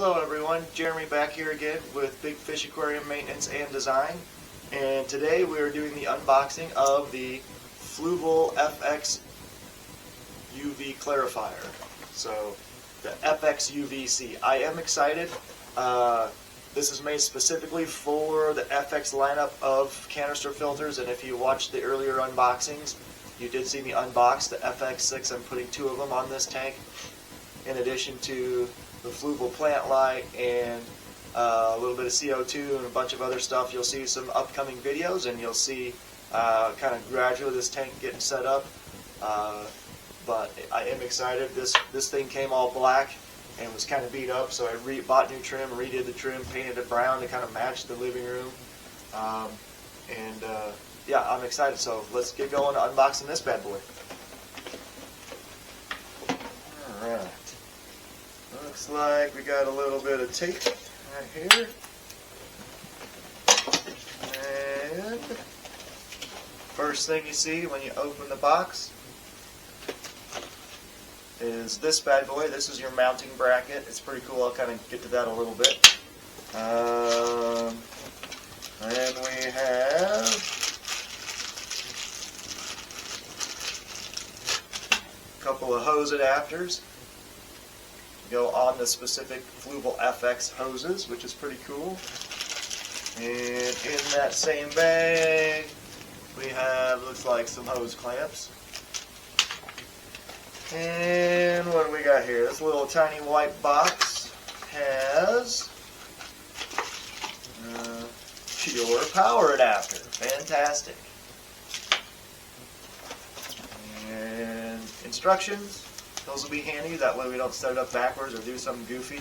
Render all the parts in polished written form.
Hello everyone, Jeremy back here again with Big Fish Aquarium Maintenance and Design, and today we are doing the unboxing of the Fluval FX UV Clarifier. So the FX UVC. I am excited. This is made specifically for the FX lineup of canister filters, and if you watched the earlier unboxings, you did see me unbox the FX6. I'm putting 2 of them on this tank, in addition to the Fluval plant light and a little bit of CO2 and a bunch of other stuff. You'll see some upcoming videos, and you'll see kind of gradually this tank getting set up. But I am excited. This thing came all black and was kind of beat up, so I bought new trim, redid the trim, painted it brown to kind of match the living room. Yeah, I'm excited. So let's get going unboxing this bad boy. All right. Looks like we got a little bit of tape right here. And first thing you see when you open the box is this bad boy. This is your mounting bracket. It's pretty cool. I'll kind of get to that a little bit. And we have a couple of hose adapters. Go on the specific Fluval FX hoses, which is pretty cool. And in that same bag, we have, looks like, some hose clamps. And what do we got here? This little tiny white box has your power adapter. Fantastic. And instructions. Those will be handy, that way we don't set it up backwards or do something goofy.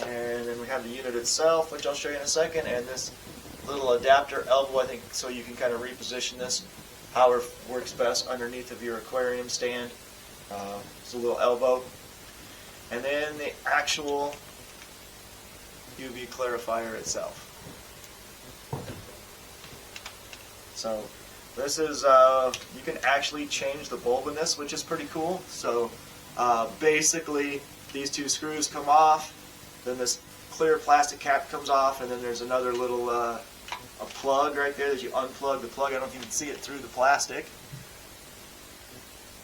And then we have the unit itself, which I'll show you in a second, and this little adapter elbow, I think, so you can kind of reposition this however works best underneath of your aquarium stand. It's a little elbow. And then the actual UV clarifier itself. So this is, you can actually change the bulb in this, which is pretty cool. So basically these 2 screws come off, then this clear plastic cap comes off, and then there's another little a plug right there that you unplug the plug. I don't know if you can see it through the plastic,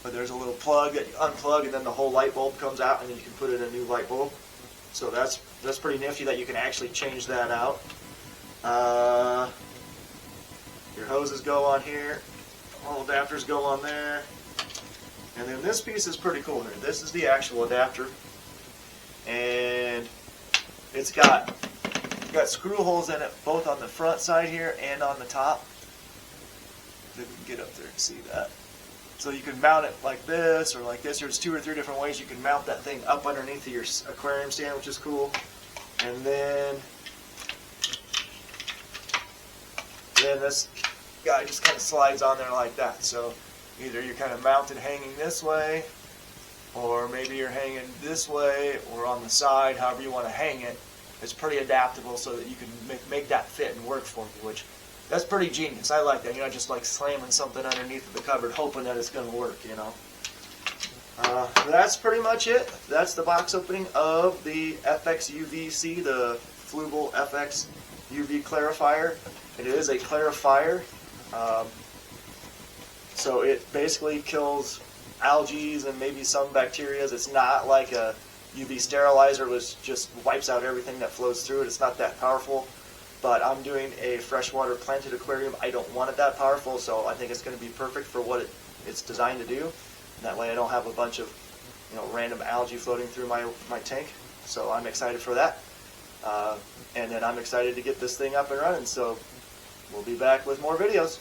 but there's a little plug that you unplug, and then the whole light bulb comes out, and then you can put in a new light bulb. So that's pretty nifty that you can actually change that out. Your hoses go on here, all adapters go on there, and then this piece is pretty cool here. This is the actual adapter, and it's got screw holes in it both on the front side here and on the top. If we can get up there and see that. So you can mount it like this or like this. There's 2 or 3 different ways you can mount that thing up underneath of your aquarium stand, which is cool. And then this guy just kind of slides on there like that. So either you're kind of mounted hanging this way, or maybe you're hanging this way or on the side, however you want to hang it. It's pretty adaptable so that you can make that fit and work for you, which that's pretty genius. I like that. You're not just like slamming something underneath of the cupboard hoping that it's going to work, you know. That's pretty much it. That's the box opening of the FX UVC, the Fluval FX UV Clarifier. It is a clarifier, so it basically kills algae and maybe some bacteria. It's not like a UV sterilizer, which just wipes out everything that flows through it. It's not that powerful, but I'm doing a freshwater planted aquarium. I don't want it that powerful, so I think it's going to be perfect for what it's designed to do. And that way I don't have a bunch of random algae floating through my tank. So I'm excited for that. And then I'm excited to get this thing up and running, so we'll be back with more videos.